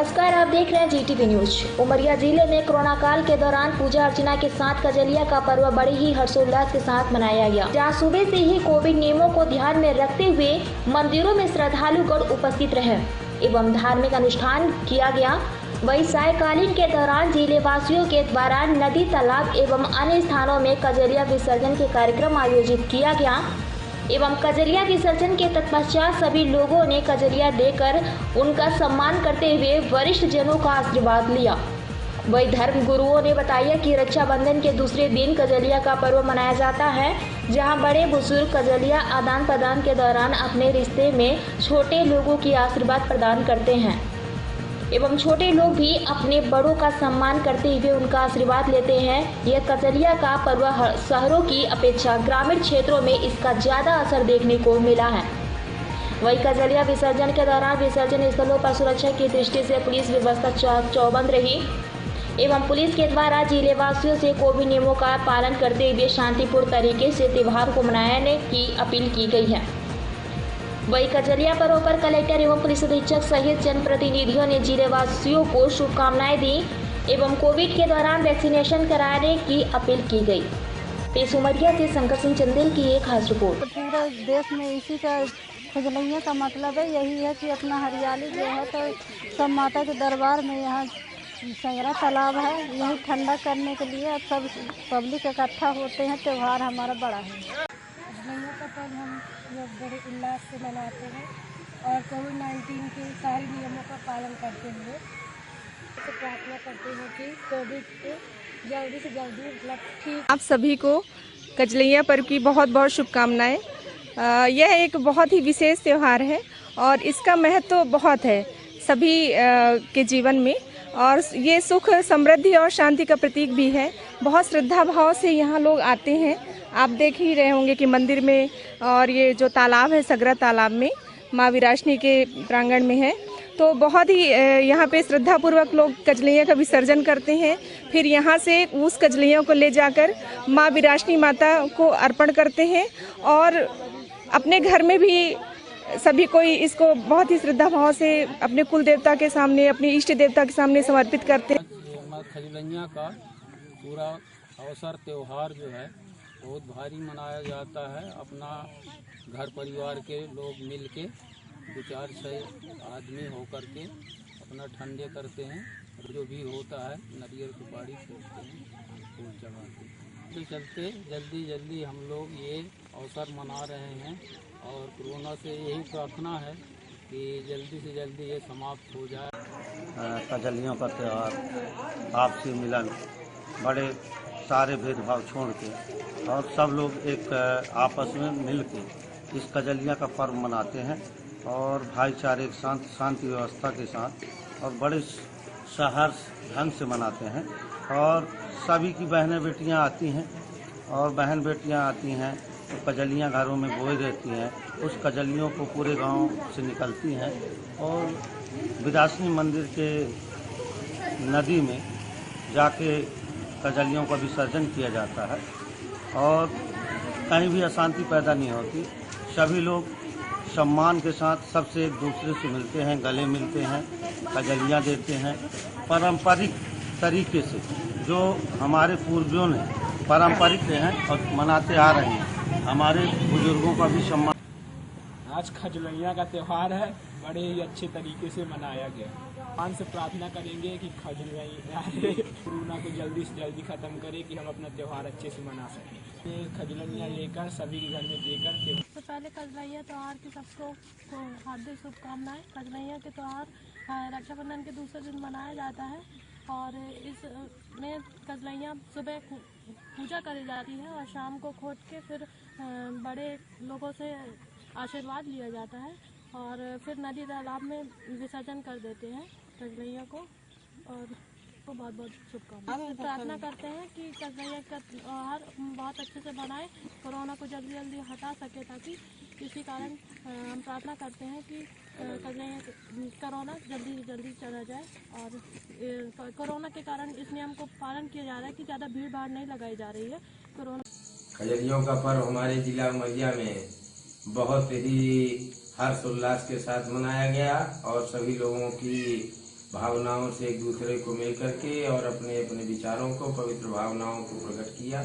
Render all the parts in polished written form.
नमस्कार, आप देख रहे हैं जीटीवी न्यूज। उमरिया जिले में कोरोना काल के दौरान पूजा अर्चना के साथ कजलिया का पर्व बड़े ही हर्षोल्लास के साथ मनाया गया, जहां सुबह से ही कोविड नियमों को ध्यान में रखते हुए मंदिरों में श्रद्धालुगण उपस्थित रहे एवं धार्मिक अनुष्ठान किया गया। वही सायकालीन के दौरान जिले वासियों के द्वारा नदी, तालाब एवं अन्य स्थानों में कजलिया विसर्जन के कार्यक्रम आयोजित किया गया एवं कजलिया विसर्जन के तत्पश्चात सभी लोगों ने कजलिया देकर उनका सम्मान करते हुए वरिष्ठ जनों का आशीर्वाद लिया। वही धर्म गुरुओं ने बताया कि रक्षाबंधन के दूसरे दिन कजलिया का पर्व मनाया जाता है, जहां बड़े बुजुर्ग कजलिया आदान प्रदान के दौरान अपने रिश्ते में छोटे लोगों की आशीर्वाद प्रदान करते हैं एवं छोटे लोग भी अपने बड़ों का सम्मान करते हुए उनका आशीर्वाद लेते हैं। यह कजलिया का पर्व शहरों की अपेक्षा ग्रामीण क्षेत्रों में इसका ज़्यादा असर देखने को मिला है। वही कजलिया विसर्जन के दौरान विसर्जन स्थलों पर सुरक्षा की दृष्टि से पुलिस व्यवस्था चौबंद रही एवं पुलिस के द्वारा जिले वासियों से कोविड नियमों का पालन करते हुए शांतिपूर्ण तरीके से त्यौहार को मनाने की अपील की गई है। वही कजलिया पर्व पर कलेक्टर एवं पुलिस अधीक्षक सहित जनप्रतिनिधियों ने जिले वासियों को शुभकामनाएं दी एवं कोविड के दौरान वैक्सीनेशन कराने की अपील की गई। पेश उमरिया से शंकर सिंह चंदेल की एक खास रिपोर्ट। पूरे देश में इसी का कजलिया का मतलब है, यही है कि अपना हरियाली जो है तो सब माता के दरबार में यहाँ संगरा तालाब है, यही ठंडा करने के लिए अब सब पब्लिक इकट्ठा होते हैं। त्यौहार हमारा बड़ा है। कजलिया का पर्व हम लोग बड़े उल्लास से मनाते हैं और कोविड-19 के सारे नियमों का पालन करते हुए तो प्रार्थना करते हैं कि कोविड को जल्दी से जल्दी मतलब ठीक। आप सभी को कजलिया पर्व की बहुत बहुत शुभकामनाएं। यह एक बहुत ही विशेष त्यौहार है और इसका महत्व बहुत है सभी के जीवन में, और ये सुख, समृद्धि और शांति का प्रतीक भी है। बहुत श्रद्धा भाव से यहाँ लोग आते हैं। आप देख ही रहे होंगे कि मंदिर में और ये जो तालाब है सगरा तालाब में माँ विराशनी के प्रांगण में है, तो बहुत ही यहाँ पे श्रद्धापूर्वक लोग कजलिया का विसर्जन करते हैं। फिर यहाँ से उस कजलिया को ले जाकर माँ विराशनी माता को अर्पण करते हैं और अपने घर में भी सभी कोई इसको बहुत ही श्रद्धा भाव से अपने कुल देवता के सामने, अपने इष्ट देवता के सामने समर्पित करते हैं। कजलिया का पूरा अवसर त्यौहार जो है बहुत भारी मनाया जाता है। अपना घर परिवार के लोग मिल के 2-4-6 आदमी होकर के अपना ठंडे करते हैं। जो भी होता है नारियल सुपारी फोड़ते हैं, फूल चढ़ाते हैं। तो चलते जल्दी जल्दी हम लोग ये अवसर मना रहे हैं और कोरोना से यही प्रार्थना है कि जल्दी से जल्दी ये समाप्त हो जाए। कजलियों का त्यौहार, आपसी मिलन, बड़े सारे भेदभाव छोड़ के और सब लोग एक आपस में मिल के इस कजलिया का पर्व मनाते हैं और भाईचारे के साथ, शांति व्यवस्था के साथ और बड़े सहर्ष ढंग से मनाते हैं। और सभी की बहनें बेटियां आती हैं और बहन बेटियां आती हैं तो कजलियाँ घरों में बोई रहती हैं। उस कजलियों को पूरे गांव से निकलती हैं और विरासनी मंदिर के नदी में जाके कजलियों का विसर्जन किया जाता है और कहीं भी अशांति पैदा नहीं होती। सभी लोग सम्मान के साथ सबसे एक दूसरे से मिलते हैं, गले मिलते हैं, कजलियाँ देते हैं पारंपरिक तरीके से, जो हमारे पूर्वजों ने पारंपरिक हैं और मनाते आ रहे हैं। हमारे बुजुर्गों का भी सम्मान। आज कजलिया का त्यौहार है, बड़े ही अच्छे तरीके से मनाया गया। भगवान से प्रार्थना करेंगे कि कोरोना को जल्दी से जल्दी ख़त्म करे कि हम अपना त्यौहार अच्छे से मना सकें। ये कजलिया लेकर सभी के घर में देकर सबसे पहले कजलिया त्यौहार की सबको हार्दिक शुभकामनाएं। कजलिया के त्यौहार रक्षाबंधन के दूसरे दिन मनाया जाता है और इसमें कजलिया सुबह पूजा करी जाती है और शाम को खोद के फिर बड़े लोगों से आशीर्वाद लिया जाता है और फिर नदी तालाब में विसर्जन कर देते हैं कजलिया को। और तो बहुत बहुत शुभकामनाएं। हम प्रार्थना करते हैं कि कजलिया का त्यौहार बहुत अच्छे से बनाए, कोरोना को जल्दी जल्दी हटा सके, ताकि इसी कारण हम प्रार्थना करते हैं कि कोरोना जल्दी से जल्दी चला जाए। और कोरोना के कारण इस नियम को पालन किया जा रहा है कि ज़्यादा भीड़ भाड़ नहीं लगाई जा रही है। कोरोना कजलियों का पर्व हमारे जिला उमरिया में बहुत ही हर्ष उल्लास के साथ मनाया गया और सभी लोगों की भावनाओं से एक दूसरे को मिल करके और अपने अपने विचारों को, पवित्र भावनाओं को प्रकट किया।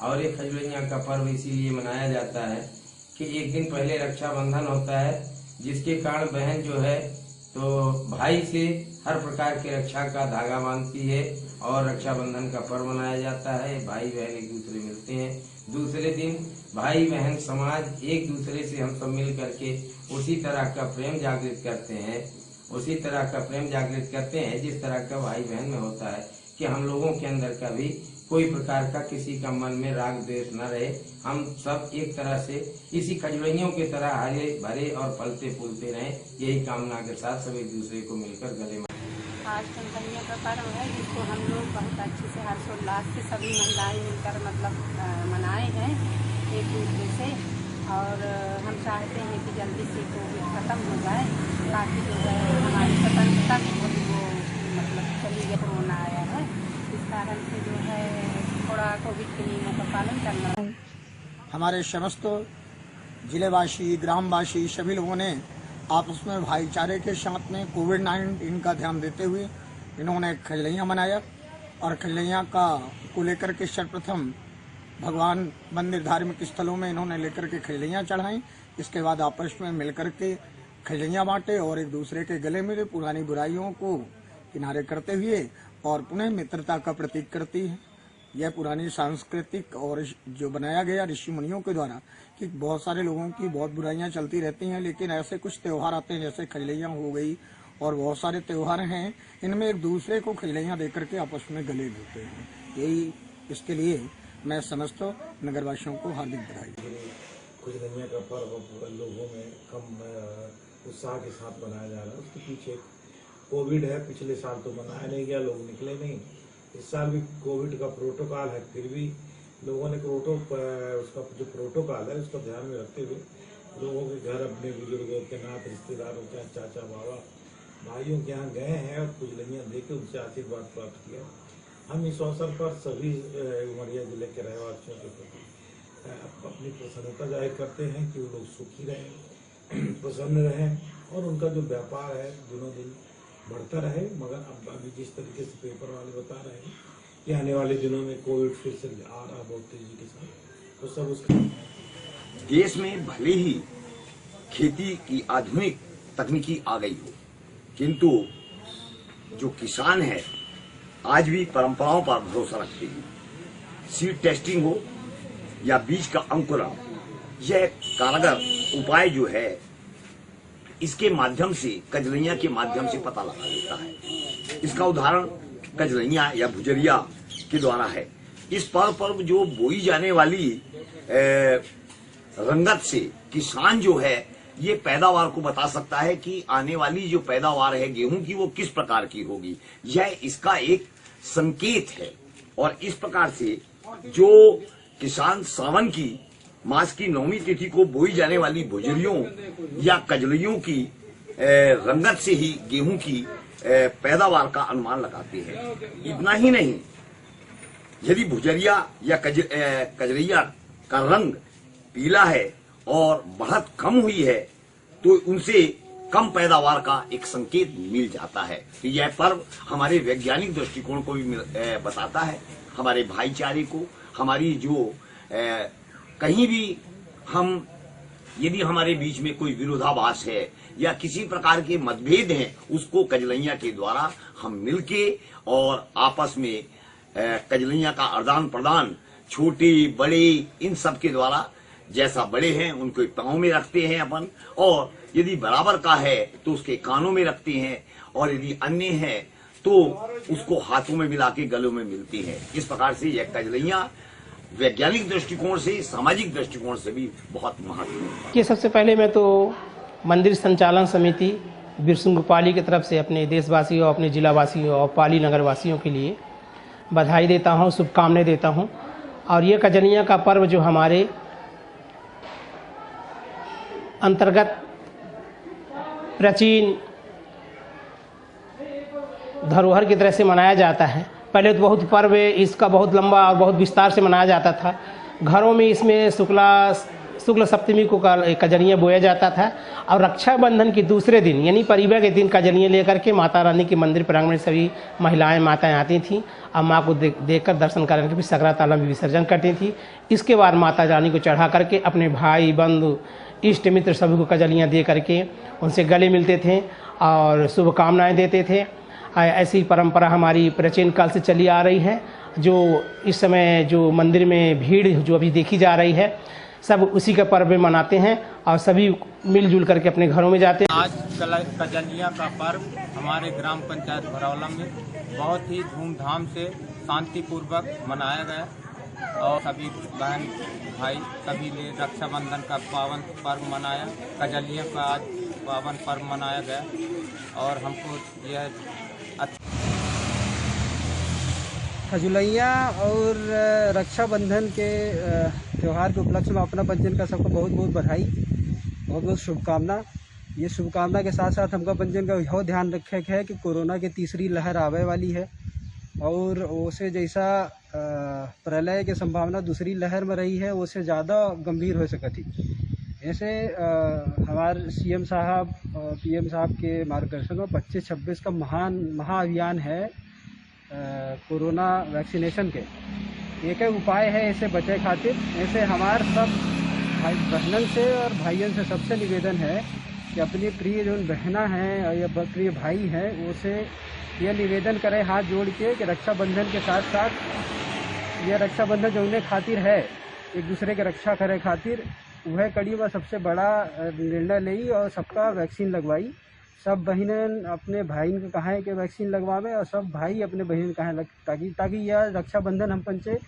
और ये खजलैया का पर्व इसीलिए मनाया जाता है कि एक दिन पहले रक्षाबंधन होता है, जिसके कारण बहन जो है तो भाई से हर प्रकार के रक्षा का धागा बांधती है और रक्षाबंधन का पर्व मनाया जाता है। भाई बहन एक दूसरे मिलते हैं। दूसरे दिन भाई बहन समाज एक दूसरे से हम सब मिल करके उसी तरह का प्रेम जागृत करते हैं, जिस तरह का भाई बहन में होता है कि हम लोगों के अंदर का भी कोई प्रकार का किसी का मन में राग द्वेष न रहे। हम सब एक तरह से इसी खजलैयों की तरह हरे भरे और फलते फूलते रहें, यही कामना के साथ सब एक दूसरे को मिलकर गले मिल। आज खजलैया का पर्व है, जिसको हम लोग बहुत अच्छे से हर्षोल्लास से सभी महिलाएं मिलकर मनाए हैं एक दूसरे से। और हम चाहते हैं कि जल्दी से कोविड खत्म हो जाए, ताकि जो है हमारी स्वतंत्रता वो चली गई। कोरोना आया है, इस कारण से जो है थोड़ा कोविड के नियमों का पालन करना। हमारे समस्त जिलेवासी, ग्रामवासी सभी लोगों ने आपस में भाईचारे के साथ में कोविड-19 का ध्यान देते हुए इन्होंने खजलैया मनाया। और खजलैया को लेकर के सर्वप्रथम भगवान मंदिर धार्मिक स्थलों में इन्होंने लेकर के खजलैया चढ़ाई। इसके बाद आपस में मिलकर के खजलैया बांटे और एक दूसरे के गले मिले, पुरानी बुराइयों को किनारे करते हुए और पुनः मित्रता का प्रतीक करती है। यह पुरानी सांस्कृतिक और जो बनाया गया ऋषि मुनियों के द्वारा कि बहुत सारे लोगों की बहुत बुराइयां चलती रहती हैं, लेकिन ऐसे कुछ त्योहार आते हैं जैसे खजलैया हो गई और बहुत सारे त्योहार हैं, इनमें एक दूसरे को खजलैया देकर के आपस में गले मिलते हैं। यही इसके लिए मैं समस्त नगरवासियों को हार्दिक बधाई। खजलैया का पर्व लोगों में कम उत्साह के साथ मनाया जा रहा है। उसके पीछे कोविड है, पिछले साल तो मनाया नहीं गया, लोग निकले नहीं। इस साल भी कोविड का प्रोटोकॉल है, फिर भी लोगों ने उसका जो प्रोटोकॉल है उसका ध्यान में रखते हुए लोगों के घर, अपने बुजुर्गों के नाथ रिश्तेदारों के चाचा बाबा भाइयों के यहाँ गए हैं और खजलैया देके उनसे आशीर्वाद प्राप्त किया। हम इस अवसर पर सभी उमरिया जिले के रहवासियों के प्रति अपनी प्रसन्नता जाहिर करते हैं कि वो लोग सुखी रहें, प्रसन्न रहें और उनका जो व्यापार है दिनों दिन बढ़ता रहे। मगर अब अभी जिस तरीके से पेपर वाले बता रहे हैं कि आने वाले दिनों में कोविड फिर से आ रहा बहुत तेजी के साथ, तो सब उसका देश में भले ही खेती की आधुनिक तकनीकी आ गई हो, किंतु जो किसान है आज भी परंपराओं पर भरोसा रखते हैं। सीड टेस्टिंग हो या बीज का अंकुरण, यह कारगर उपाय जो है इसके माध्यम से, खजलैया के माध्यम से पता लगा देता है। इसका उदाहरण खजलैया या भुजरिया के द्वारा है। इस पर्व पर जो बोई जाने वाली रंगत से किसान जो है ये पैदावार को बता सकता है कि आने वाली जो पैदावार है गेहूं की वो किस प्रकार की होगी। यह इसका एक संकेत है। और इस प्रकार से जो किसान सावन की मास की 9वीं तिथि को बोई जाने वाली भुजरियों या कजलियों की रंगत से ही गेहूं की पैदावार का अनुमान लगाते हैं। इतना ही नहीं, यदि भुजरिया या कजलिया का रंग पीला है और बढ़त कम हुई है तो उनसे कम पैदावार का एक संकेत मिल जाता है। तो यह पर्व हमारे वैज्ञानिक दृष्टिकोण को भी बताता है, हमारे भाईचारे को, हमारी जो कहीं भी हम यदि हमारे बीच में कोई विरोधाभास है या किसी प्रकार के मतभेद हैं, उसको खजलैया के द्वारा हम मिलके और आपस में खजलैया का आदान प्रदान छोटे बड़े इन सब के द्वारा, जैसा बड़े हैं उनको पांव में रखते हैं अपन, और यदि बराबर का है तो उसके कानों में रखते हैं, और यदि अन्य है तो उसको हाथों में मिला के गलों में मिलती है। इस प्रकार से यह खजलैया वैज्ञानिक दृष्टिकोण से, सामाजिक दृष्टिकोण से भी बहुत महत्वपूर्ण है। कि सबसे पहले मैं तो मंदिर संचालन समिति बिरसुंग पाली की तरफ से अपने देशवासियों, अपने जिलावासियों और पाली नगरवासियों के लिए बधाई देता हूं, शुभकामनाएं देता हूं। और ये खजलैया का पर्व जो हमारे अंतर्गत प्राचीन धरोहर की तरह से मनाया जाता है। पहले तो बहुत पर्व इसका बहुत लंबा और बहुत विस्तार से मनाया जाता था। घरों में इसमें शुक्ला शुक्ल सप्तमी को कजरियाँ बोया जाता था और रक्षाबंधन के दूसरे दिन यानी परिवार के दिन कजरियाँ लेकर के माता रानी के मंदिर प्रांगण में सभी महिलाएं माताएं आती थीं और माँ को देखकर दर्शन करने के फिर सकरा तालाब में विसर्जन करती थी। इसके बाद माता रानी को चढ़ा करके अपने भाई बंधु इष्ट मित्र सभी को कजलियाँ दे करके उनसे गले मिलते थे और शुभकामनाएँ देते थे। ऐसी परंपरा हमारी प्राचीन काल से चली आ रही है। जो इस समय जो मंदिर में भीड़ जो अभी देखी जा रही है सब उसी का पर्व मनाते हैं और सभी मिलजुल करके अपने घरों में जाते हैं। आज कजलियाँ का पर्व हमारे ग्राम पंचायत भरौला में बहुत ही धूमधाम से शांतिपूर्वक मनाया गया और सभी बहन भाई सभी ने रक्षाबंधन का पावन पर्व मनाया। कजलियाँ का आज पावन पर्व मनाया गया और हमको यह खजुलैया और रक्षाबंधन के त्यौहार के उपलक्ष्य में अपना पंचन का सबको बहुत बहुत बधाई, बहुत बहुत शुभकामना। ये शुभकामना के साथ साथ हमका पंचन का यह ध्यान रखे है कि कोरोना की तीसरी लहर आवे वाली है और उसे जैसा प्रलय की संभावना दूसरी लहर में रही है उससे ज़्यादा गंभीर हो सकती। ऐसे हमारे सीएम साहब पीएम साहब के मार्गदर्शन में 25-26 का महाअभियान है कोरोना वैक्सीनेशन के। एक ही उपाय है ऐसे बचे खातिर। ऐसे हमारे सब भाई बहनों से और भाइयों से सबसे निवेदन है कि अपनी प्रिय जो बहना हैं या प्रिय भाई हैं उसे यह निवेदन करें हाथ जोड़ के कि रक्षाबंधन के साथ साथ यह रक्षाबंधन जो उन्हें खातिर है एक दूसरे के रक्षा करे खातिर वह कड़ी में सबसे बड़ा निर्णय ली और सबका वैक्सीन लगवाई। सब बहनें अपने भाई को कहा कि वैक्सीन लगवावे और सब भाई अपने बहन कहा ताकि यह रक्षाबंधन हम पंचे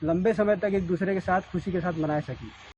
लंबे समय तक एक दूसरे के साथ खुशी के साथ मना सकें।